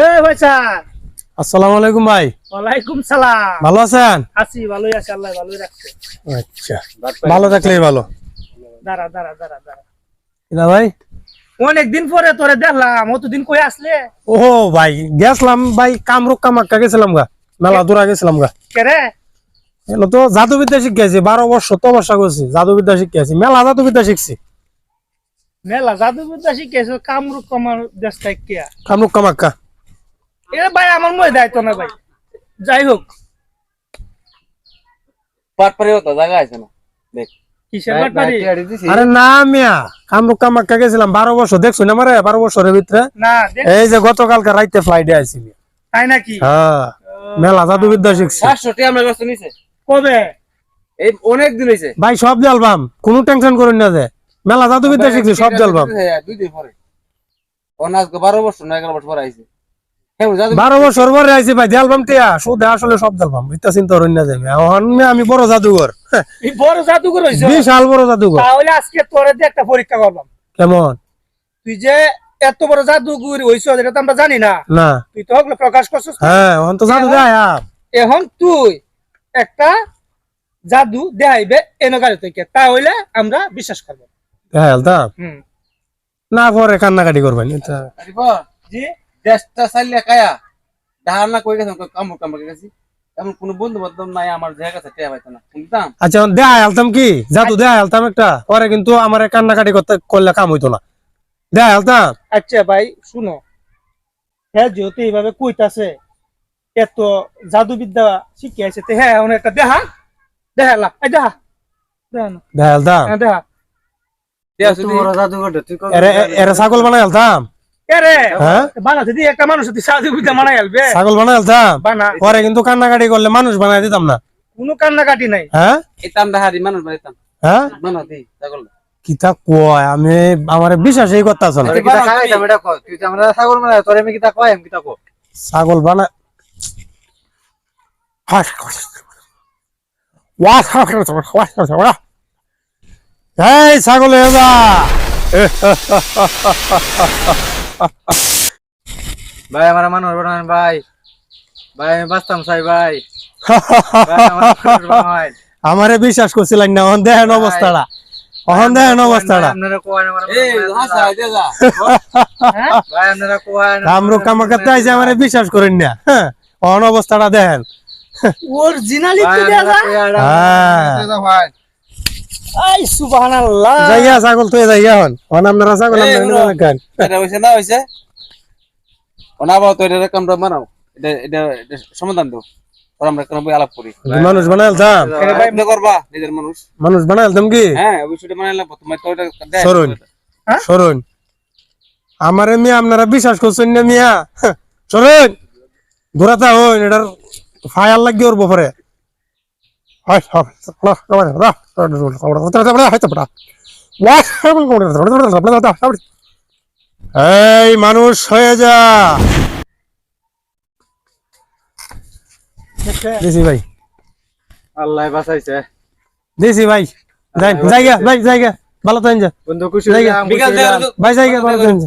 এই ভাইসা আসসালামু আলাইকুম ভাই। ওয়ালাইকুম সালাম। ভালো আছেন? আছি, ভালোই আছি, আল্লাহ ভালোই রাখছে। আচ্ছা, ভালো থাকলেই ভালো। দাঁড়া দাঁড়া দাঁড়া দাঁড়া, না ভাই, অনেকদিন পরে তোরে দেখলাম, অতদিন কই আসলে? ও ভাই গেছিলাম ভাই, কামরূপ কামাক্কা গেছিলাম গা, মেলা দূরা গেছিলাম গা। কে রে? এলো তো জাদুবিদ্যা শিখেছি, 12 বছর তপস্যা করছি, জাদুবিদ্যা শিখেছি, মেলা জাদুবিদ্যা শিখছি। মেলা জাদুবিদ্যা শিখেছো? কামরূপ কামার দেশ থেকে? কামরূপ কামাক্কা। এ ভাই আমার মনে দায়িত্ব না ভাই, যাই হোক। পাটপাড়িও তো জায়গা আছে না, দেখ কিসের বাটপারি? আরে না মিয়া, কামরূপ কামাক্কা গেছিলাম 12 বছর, দেখছো না মারে 12 বছরের ভিতরে? না দেখ, এই যে গতকালকে রাইতে ফ্লাইটে আইছি। তাই নাকি? হ্যাঁ, মেলা জাদুবিদ্যা শিখছি 500 টাকা আমরা ব্যস্ত নিছে, কবে? এই অনেক দিন হইছে ভাই, সব জালবাম, কোনো টেনশন করেন না, যে মেলা জাদুবিদ্যা শিখছি, সব জালবাম। 2 দিন পরে অনাজ 12 বছর না 11 বছর পরে আইছে। হ্যাঁ জাদু 12 বছর পরে আইছি ভাই, জালবাম টিয়া সুদে আসলে সব জালবাম, ইতা চিন্তা করেন না। যে আমি বড় জাদুঘর, এই বড় জাদুঘর হইছো? বিশাল বড় জাদুঘর। তাহলে আজকে তোরে দিয়ে একটা পরীক্ষা করলাম। কেমন? তুই যে এত বড় জাদুঘর হইছো এটা তো আমরা জানি না। না, তুই তো ওগুলো প্রকাশ করছিস। হ্যাঁ, এখন তো জাদু দেয়। এখন তুই একটা জাদু দেখাইবে এনগারে থেকে, তাহলে আমরা বিশ্বাস করব। হ্যাঁ, তা হুম, না পরে কান্নাকাটি করবেন এটা। আরিফা জি দেশটা চাইলে কায়া ধারণা কই গেছে কাম গেছি, এমন কোন বন্ধু বান্ধব নাই আমার জায়গা থেকে টেয়া পাইতো না বুঝতাম। আচ্ছা, দেয়া আলতাম কি জাদু দেয়া আলতাম একটা, পরে কিন্তু আমার কান্নাকাটি করলে কাম হইতো না, দেয়া আলতাম। আচ্ছা ভাই শুনো, হ্যাঁ যেহেতু এইভাবে কইতাছে, এত জাদুবিদ্যা শিখে আছে, হ্যাঁ এখন একটা দেখা দেখালা, এই দেখা দেখা না, দেয়া আলতাম, হ্যাঁ দেখা। এরা ছাগল বানাই আলতাম। এরে হ্যাঁ, বানাতে দিয়ে একটা মানুষ তুই জাদুবিদ্যা বানাই আলবে? ছাগল বানাই আলতাম, বানা, পরে কিন্তু কান্নাকাটি করলে মানুষ বানাই দিতাম না। কোনো কান্নাকাটি নাই। হ্যাঁ এতাম দাহারি মানুষ বানাইতাম, হ্যাঁ, বানা দি ছাগল কিতা কয়, আমি আমার বিশ্বাসই করতেছ না। কিতা খাইতাম এটা কই, তুই তো আমরা ছাগল বানাই তোরে আমি কিতা কই, আমি কিতা কই ছাগল বানা এই ছাগল এবা ভাই আমার মানুষ বানান ভাই, ভাই আমি বাঁচতাম চাই ভাই, ভাই আমার মানুষ বানাই আমারে বিশ্বাস করছিলেন না, অহন দেখেন অবস্থাটা, অহন দেখেন অবস্থাটা। আপনারা কোয়ান আমার এই হাসা দে যা ভাই আপনারা কোয়ান কামরূপ কামাক্কাতে আইছে, আমারে বিশ্বাস করেন না। হ্যাঁ, অহন অবস্থাটা দেখেন। অরিজিনালিটি দেখা। হ্যাঁ, ভাই এই সুবহানাল্লাহ। যাইয়া ছাগল তুই যাইয়া হন, অহন আপনারা ছাগল আপনারা গান। এটা হইছে না হইছে ওনা বাও তো এটা কামটা বানাও, এটা সমাধান দাও আর আমরা কোন বই আলাপ করি। মানুষ বানাই আলতাম, ভাই আপনি করবা নিজের মানুষ, মানুষ বানাই আলতাম কি? হ্যাঁ অবশ্যই বানাইলা তোমার তো এটা সরুন সরুন, আমারে মিয়া আপনারা বিশ্বাস করছেন না মিয়া, সরুন ঘোরাতা হইন, এটার ফায়ার লাগিয়ে ওর বপরে। এই মানুষ হয়ে যা। দিছি ভাই, আল্লাহ বাঁচাইছে দিছি ভাই, জায়গা ভাই, জায়গা ভালো থাকেন, যা বন্ধু খুশি জায়গা বিকাল ভাই, জায়গা ভালো থাকেন।